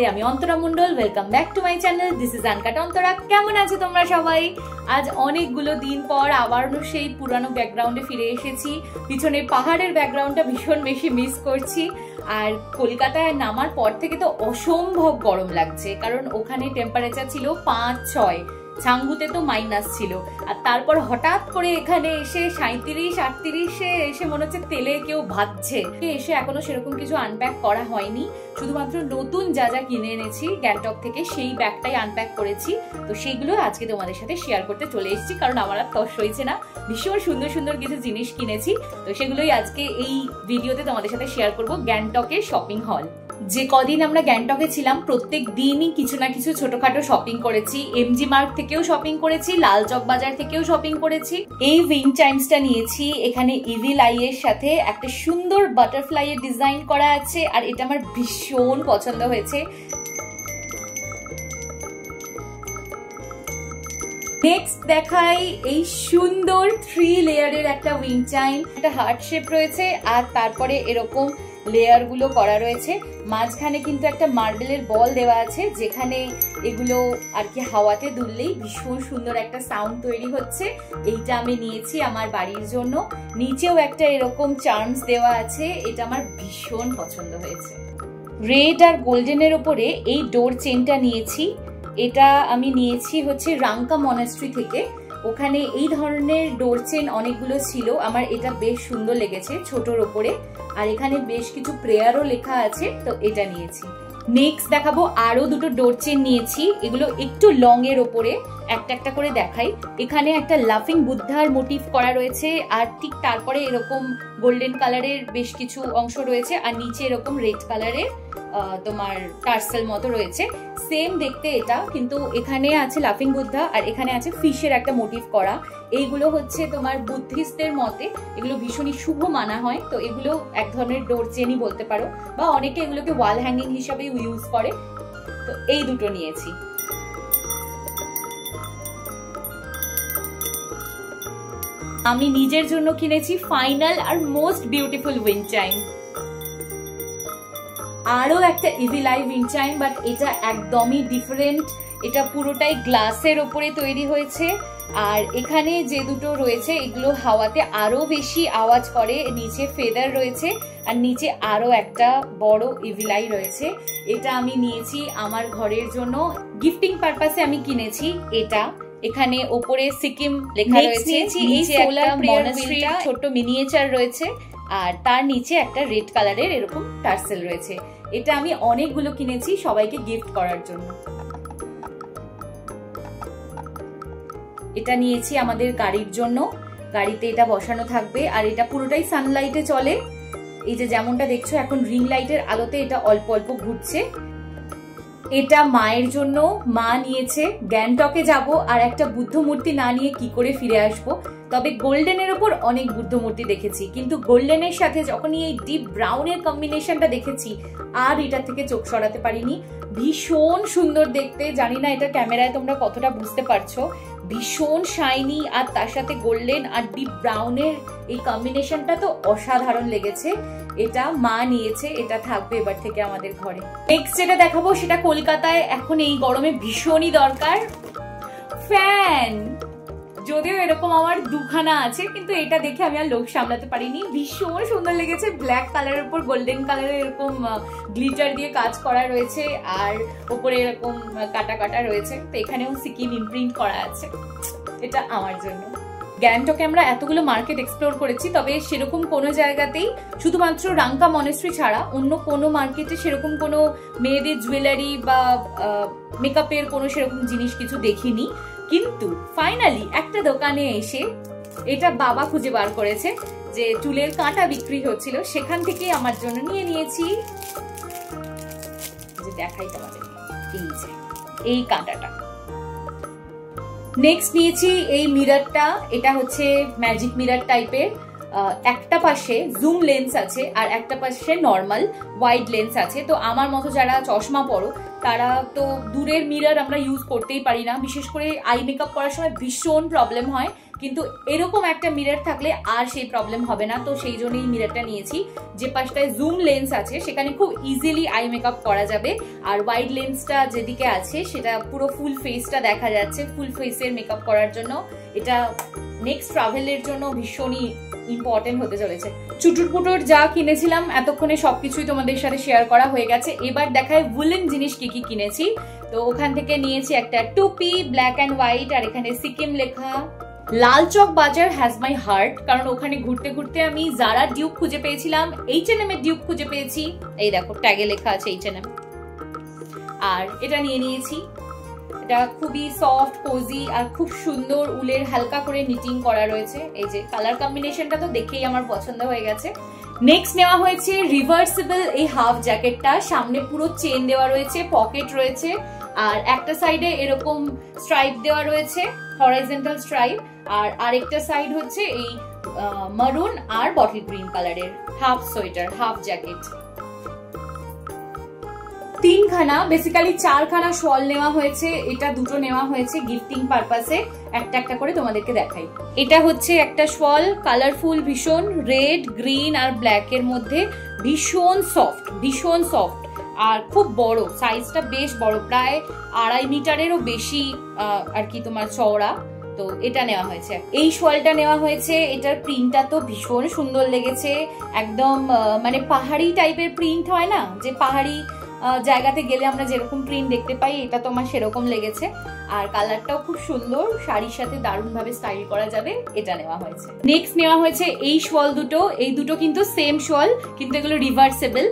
নমস্তে, আমি Antara Mondal. Welcome back to my channel. This is uncut Antara. কেমন আছো তোমরা সবাই? আজ অনেকগুলো দিন পর আবারও সেই পুরানো ব্যাকগ্রাউন্ডে ফিরে এসেছি। পিছনে পাহাড়ের ব্যাকগ্রাউন্ডটা ভীষণ বেশি মিস করছি। আর কলকাতায় নামার পর থেকে তো অসম্ভব গরম লাগছে, কারণ ওখানে টেম্পারেচার ছিল 5-6, ছাঙ্গুতে তো মাইনাস ছিল। আর তারপর হঠাৎ করে এখানে এসে 37-38-এ এসে মনে হচ্ছে তেলে কেউ ভাজছে। এসে এখনো সেরকম কিছু আনপ্যাক করা হয়নি, শুধুমাত্র নতুন যা যা কিনে এনেছি গ্যাংটক থেকে সেই ব্যাগটাই আনপ্যাক করেছি। তো সেইগুলো আজকে তোমাদের সাথে শেয়ার করতে চলে এসেছি, কারণ আমার আর তস হয়েছে না। ভীষণ সুন্দর সুন্দর কিছু জিনিস কিনেছি, তো সেগুলোই আজকে এই ভিডিওতে তোমাদের সাথে শেয়ার করবো। গ্যাংটকের শপিং হল। যে কদিন আমরা গ্যাংটকে ছিলাম প্রত্যেক দিনই কিছু না কিছু ছোটখাটো শপিং করেছি। এমজি মার্ট থেকেও শপিং করেছি, লালচক বাজার থেকেও শপিং করেছি। এই উইন্ড চাইমসটা নিয়েছি, এখানে ইভিল আই এর সাথে একটা সুন্দর বাটারফ্লাই এর ডিজাইন করা আছে, আর এটা আমার ভীষণ পছন্দ হয়েছে। নেক্সট দেখাই এই সুন্দর 3 লেয়ারের একটা উইন্ড চাইম। একটা হার্ট শেপ রয়েছে, আর তারপরে এরকম লেয়ার গুলো করা রয়েছে। মাঝখানে কিন্তু একটা মার্বেলের বল দেওয়া আছে, যেখানে এগুলো আর কি হাওয়াতে দুললেই ভীষণ সুন্দর একটা সাউন্ড তৈরি হচ্ছে। এইটা আমি নিয়েছি আমার বাড়ির জন্য। নিচেও একটা এরকম চার্মস দেওয়া আছে, এটা আমার ভীষণ পছন্দ হয়েছে। রেড আর গোল্ডেনের ওপরে এই ডোর চেনটা নিয়েছি। এটা আমি নিয়েছি হচ্ছে রাঙ্কা মনাস্ট্রি থেকে। ওখানে এই ধরনের ডোর চেন অনেকগুলো ছিল, আমার এটা বেশ সুন্দর লেগেছে ছোটর ওপরে। আর এখানে বেশ কিছু প্রেয়ারও লেখা আছে, তো এটা নিয়েছি। নেক্সট দেখাবো আরো দুটো ডোর চেন নিয়েছি, এগুলো একটু লং এর ওপরে। একটা একটা করে দেখাই। এখানে একটা লাফিং বুদ্ধার মোটিভ করা রয়েছে, আর ঠিক তারপরে এরকম গোল্ডেন কালারের বেশ কিছু অংশ রয়েছে, আর নিচে এরকম রেড কালারের তোমার টার্সেল মতো রয়েছে। সেম দেখতে এটা, কিন্তু এখানে আছে লাফিং বুদ্ধা আর এখানে আছে ফিশের একটা মোটিভ করা। এইগুলো হচ্ছে তোমার বুদ্ধিস্টদের মতে এগুলো ভীষণই শুভ মানা হয়, তো এগুলো এক ধরনের ডোর চেনই বলতে পারো, বা অনেকে এগুলোকে ওয়াল হ্যাঙ্গিং হিসাবে ইউজ করে। তো এই দুটো নিয়েছি। আমি নিজের জন্য কিনেছি ফাইনাল আর মোস্ট বিউটিফুল উইন্ড চাইম। আরো একটা evil eye wind chime, but এটা একদমই ডিফারেন্ট। এটা পুরোটাই গ্লাসের ওপরে তৈরি হয়েছে, আর এখানে যে দুটো রয়েছে এগুলো হাওয়াতে আরো বেশি আওয়াজ করে। নিচে ফেদার রয়েছে, আর নিচে আরো একটা বড় ইভিল আই রয়েছে। এটা আমি নিয়েছি আমার ঘরের জন্য, গিফটিং পারপাসে আমি কিনেছি এটা। এখানে ওপরে সিকিম লেখা রয়েছে, নিচে একটা মনাস্ট্রি ছোট মিনিয়েচার রয়েছে, আর তার নিচে একটা রেড কালারের এরকম টার্সেল রয়েছে। এটা আমি অনেকগুলো কিনেছি সবাইকে গিফট করার জন্য। এটা নিয়েছি আমাদের গাড়ির জন্য, গাড়িতে এটা বসানো থাকবে, আর এটা পুরোটাই সানলাইটে চলে। এই যে যেমনটা দেখছো এখন রিং লাইটের আলোতে এটা অল্প অল্প ঘুরছে। এটা মায়ের জন্য, মা নিয়েছে। গ্যাংটকে যাব আর একটা বুদ্ধ মূর্তি না নিয়ে কি করে ফিরে আসবো। তবে গোল্ডেনের ওপর অনেক বুদ্ধ মূর্তি দেখেছি, কিন্তু গোল্ডেনের সাথে যখনই এই ডিপ ব্রাউনের কম্বিনেশনটা দেখেছি আর এটা থেকে চোখ সরাতে পারিনি। ভীষণ সুন্দর দেখতে, জানি না এটা ক্যামেরায় তোমরা কতটা বুঝতে পারছো। ভীষণ শাইনি, আর তার সাথে গোল্ডেন আর ডিপ ব্রাউনের এই কম্বিনেশনটা তো অসাধারণ লেগেছে। এটা মা নিয়েছে, এটা থাকবে এবার থেকে আমাদের ঘরে। নেক্সট যেটা দেখাবো সেটা কলকাতায় এখন এই গরমে ভীষণই দরকার, ফ্যান। যদিও এরকম আমার দুখানা আছে, কিন্তু এটা দেখে আমি আর লোভ সামলাতে পারিনি। ভীষণ সুন্দর লেগেছে, ব্ল্যাক কালারের উপর গোল্ডেন কালারের এরকম গ্লিটার দিয়ে কাজ করা রয়েছে, আর উপরে এরকম কাটা কাটা রয়েছে। তো এখানেও সিকিম ইমপ্রিন্ট করা আছে, এটা আমার জন্য। গ্যাংটকে আমরা এতগুলো মার্কেট এক্সপ্লোর করেছি, তবে সেরকম কোনো জায়গাতেই শুধুমাত্র রাঙ্কা মনেস্ট্রি ছাড়া অন্য কোনো মার্কেটে সেরকম কোনো মেয়েদের জুয়েলারি বা মেকআপের কোনো সেরকম জিনিস কিছু দেখিনি। কিন্তু ফাইনালি একটা দোকানে এসে এটা বাবা খুঁজে বার করেছে, যে চুলের কাঁটা বিক্রি হচ্ছিল, সেখান থেকে আমার জন্য নিয়ে নিয়েছি। যে দেখাই তোমাদের, এই যে এই কাঁটাটা। নেক্সট নিয়েছি এই মিররটা, এটা হচ্ছে ম্যাজিক মিরর টাইপের। একটা পাশে জুম লেন্স আছে আর একটা পাশে নর্মাল ওয়াইড লেন্স আছে। তো আমার মতো যারা চশমা পরো তারা তো দূরের মিরর আমরা ইউজ করতেই পারি না, বিশেষ করে আই মেকআপ করার সময় ভীষণ প্রবলেম হয়, কিন্তু এরকম একটা মিরর থাকলে আর সেই প্রবলেম হবে না। তো সেই জন্যই মিররটা নিয়েছি। যে পাশটায় জুম লেন্স আছে সেখানে খুব ইজিলি আই মেকআপ করা যাবে, আর ওয়াইড লেন্সটা যেদিকে আছে সেটা পুরো ফুল ফেসটা দেখা যাচ্ছে। ফুল ফেসের মেকআপ করার জন্য এটা নেক্সট ট্রাভেলের জন্য ভীষণই ইম্পর্টেন্ট হতে চলেছে। চুটুর পুটুর যা কিনেছিলাম এতক্ষণে সবকিছুই তোমাদের সাথে শেয়ার করা হয়ে গেছে। এবার দেখায় উলেন জিনিস কি কি কিনেছি। তো ওখান থেকে নিয়েছি একটা টুপি, ব্ল্যাক অ্যান্ড হোয়াইট, আর এখানে সিকিম লেখা। লাল চক বাজার হ্যাজ মাই হার্ট, কারণ ওখানে ঘুরতে ঘুরতে আমি জারা ডিউক খুঁজে পেয়েছিলাম, H&M এর ডিউক খুঁজে পেয়েছি। এই দেখো ট্যাগে লেখা আছে H&M। আর এটা নিয়ে নিয়েছি, এটা খুবই সফট কোজি আর খুব সুন্দর উলের হালকা করে নিটিং করা রয়েছে। এই যে কালার কম্বিনেশনটা তো দেখেই আমার পছন্দ হয়ে গেছে। নেক্সট নেওয়া হয়েছে রিভার্সিবল এই হাফ জ্যাকেটটা, সামনে পুরো চেন দেওয়া রয়েছে, পকেট রয়েছে, আর একটা সাইডে এরকম স্ট্রাইপ দেওয়া রয়েছে, হরাইজন্টাল স্ট্রাইপ, আর আরেকটা সাইড হচ্ছে এই মারুন আর বটল গ্রিন কালারের হাফ সোয়েটার, হাফ জ্যাকেট। তিনখানা, বেসিক্যালি চারখানা শল নেওয়া হয়েছে। এটা দুটো নেওয়া হয়েছে গিফটিং পারপাসে। একটা একটা করে তোমাদেরকে দেখাই। এটা হচ্ছে একটা শল, কালারফুল ভীষণ, রেড, গ্রিন আর ব্ল্যাক এর মধ্যে, ভীষণ সফট, ভীষণ সফট, আর খুব বড়, সাইজটা বেশ বড়, প্রায় 2.5 মিটারেরও বেশি আর কি তোমার চওড়া। তো এটা নেওয়া হয়েছে। এই শলটা নেওয়া হয়েছে, এটার প্রিন্টটা তো ভীষণ সুন্দর লেগেছে, একদম মানে পাহাড়ি টাইপের প্রিন্ট হয় না, যে পাহাড়ি জায়গাতে গেলে আমরা যেরকম প্রিন্ট দেখতে পাই, এটা তো আমার সেরকম লেগেছে। আর কালারটাও খুব সুন্দর, শাড়ির সাথে দারুণ ভাবে স্টাইল করা যাবে, এটা নেওয়া হয়েছে। নেক্সট নেওয়া হয়েছে এই শল দুটো। এই দুটো কিন্তু সেম শল, কিন্তু এগুলো রিভার্সেবল।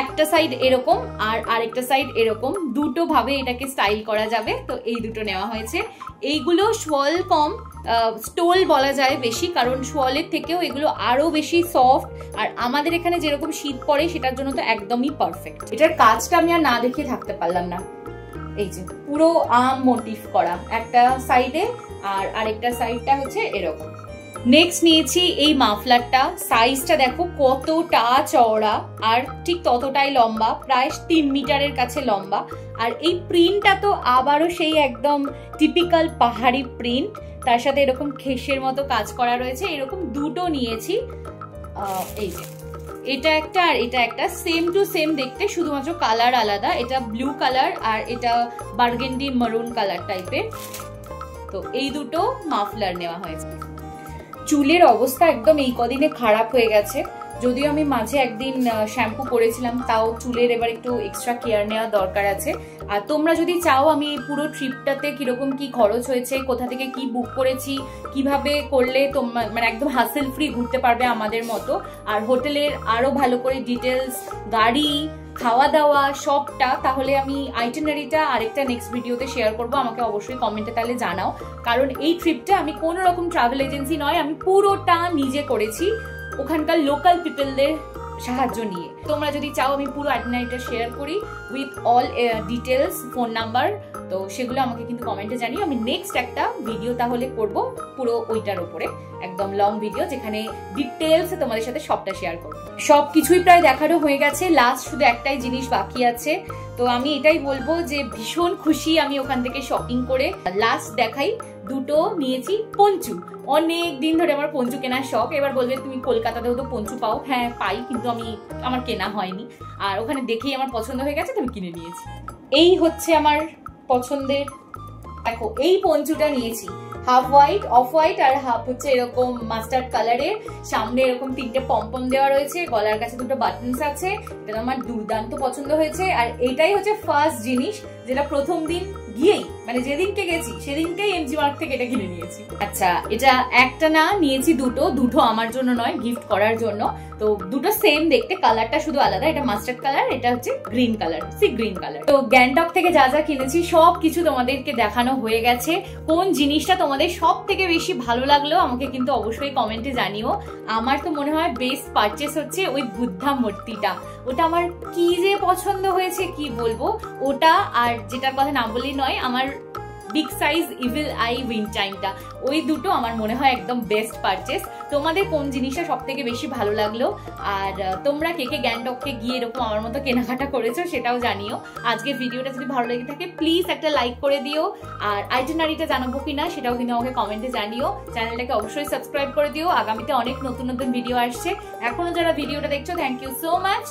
একটা সাইড এরকম আর আরেকটা সাইড এরকম, দুটো ভাবে এটাকে স্টাইল করা যাবে। তো এই দুটো নেওয়া হয়েছে। এইগুলো শল কম, স্টোল বলা যায় বেশি, কারণ শলের থেকেও এগুলো আরো বেশি সফট, আর আমাদের এখানে যেরকম শীত পড়ে সেটার জন্য তো একদমই পারফেক্ট। এটার কাজটা আমি আর না দেখিয়ে থাকতে পারলাম না। এই যে পুরো আম মোটিভ করা একটা সাইডে, আর আরেকটা সাইডটা হচ্ছে এরকম। নেক্সট নিয়েছি এই মাফলারটা, সাইজটা দেখো কতটা চওড়া আর ঠিক ততটাই লম্বা, প্রায় 3 মিটারের কাছে লম্বা। আর এই প্রিন্টটা তো আবারও সেই একদম টিপিক্যাল পাহাড়ি প্রিন্ট, তার সাথে এরকম খেসের মতো কাজ করা রয়েছে। এরকম দুটো নিয়েছি, এই যে এটা একটা আর এটা একটা, সেম টু সেম দেখতে, শুধুমাত্র কালার আলাদা। এটা ব্লু কালার আর এটা বার্গেন্ডি মারুন কালার টাইপের। তো এই দুটো মাফলার নেওয়া হয়েছে। চুলের অবস্থা একদম এই কদিনে খারাপ হয়ে গেছে, যদিও আমি মাঝে একদিন শ্যাম্পু করেছিলাম, তাও চুলের এবার একটু এক্সট্রা কেয়ার নেওয়া দরকার আছে। আর তোমরা যদি চাও আমি পুরো ট্রিপটাতে কিরকম কি খরচ হয়েছে, কোথা থেকে কি বুক করেছি, কিভাবে করলে তোমরা মানে একদম হাসেল ফ্রি ঘুরতে পারবে আমাদের মতো, আর হোটেলের আরো ভালো করে ডিটেলস, গাড়ি, খাওয়া দাওয়া সবটা, তাহলে আমি আইটিনারিটা আরেকটা নেক্সট ভিডিওতে শেয়ার করব। আমাকে অবশ্যই কমেন্টে তাহলে জানাও, কারণ এই ট্রিপটা আমি কোনো রকম ট্রাভেল এজেন্সি নয়, আমি পুরোটা নিজে করেছি, ওখানকার লোকাল পিপলদের সাহায্য নিয়ে। তোমরা যদি চাও আমি পুরো আইটিনারিটা শেয়ার করি with all details, phone number, তো সেগুলো আমাকে কিন্তু কমেন্টে জানিও। আমি নেক্সট একটা ভিডিও তাহলে করব পুরো ওইটার উপরে, একদম লং ভিডিও, যেখানে ডিটেলসে তোমাদের সাথে সবটা শেয়ার করব। সবকিছুই প্রায় দেখানো হয়ে গেছে, লাস্ট শুধু একটাই জিনিস বাকি আছে। তো আমি এটাই বলবো যে ভীষণ খুশি আমি ওখান থেকে শপিং করে। লাস্ট দেখাই, দুটো নিয়েছি পঞ্চু। অনেক দিন ধরে আমার পঞ্চু কেনার শখ। এবার বলবে তুমি কলকাতাতেও তো পঞ্চু পাও, হ্যাঁ পাই, কিন্তু আমার কেনা হয়নি, আর ওখানে দেখেই আমার পছন্দ হয়ে গেছে, তো আমি কিনে নিয়েছি। এই হচ্ছে আমার পছন্দের, দেখো এই পঞ্চুটা নিয়েছি, হাফ হোয়াইট, অফ হোয়াইট আর হাফ হচ্ছে এরকম মাস্টার্ড কালারের, সামনে এরকম 3টে পম্পম দেওয়া রয়েছে, গলার কাছে 2টো বাটনস আছে। এটা আমার দুর্দান্ত পছন্দ হয়েছে। আর এটাই হচ্ছে ফার্স্ট জিনিস যেটা প্রথম দিন গিয়েই, মানে যেদিনকে গেছি সেদিনকেই এমজি মার্ট থেকে এটা কিনে নিয়েছি। আচ্ছা, এটা একটা না, নিয়েছি দুটো আমার জন্য নয়, গিফট করার জন্য। তো দুটো সেম দেখতে, কালারটা শুধু আলাদা, এটা মাস্টার্ড কালার, এটা হচ্ছে green colour, sea green colour. তো গ্যাংটক থেকে যা যা কিনেছি সব কিছু তোমাদেরকে দেখানো হয়ে গেছে। কোন জিনিসটা তোমাদের সব থেকে বেশি ভালো লাগলো আমাকে কিন্তু অবশ্যই কমেন্টে জানিও। আমার তো মনে হয় বেস্ট পারচেস হচ্ছে ওই বুদ্ধা মূর্তিটা, ওটা আমার কি যে পছন্দ হয়েছে কি বলবো। ওটা আর যেটার কথা না বললেই নয়, আমার big size evil eye wind চাইমটা, ওই দুটো আমার মনে হয় একদম বেস্ট পারচেস। তোমাদের কোন জিনিসটা সব থেকে বেশি ভালো লাগলো, আর তোমরা কে কে গ্যাংটকে গিয়ে এরকম আমার মতো কেনাকাটা করেছো সেটাও জানিও। আজকের ভিডিওটা যদি ভালো লেগে থাকে প্লিজ একটা লাইক করে দিও, আর আইটেনারিটা জানাবো কিনা সেটাও কিন্তু আমাকে কমেন্টে জানিও। চ্যানেলটাকে অবশ্যই সাবস্ক্রাইব করে দিও, আগামীতে অনেক নতুন নতুন ভিডিও আসছে। এখনো যারা ভিডিওটা দেখছো থ্যাংক ইউ সো মাচ।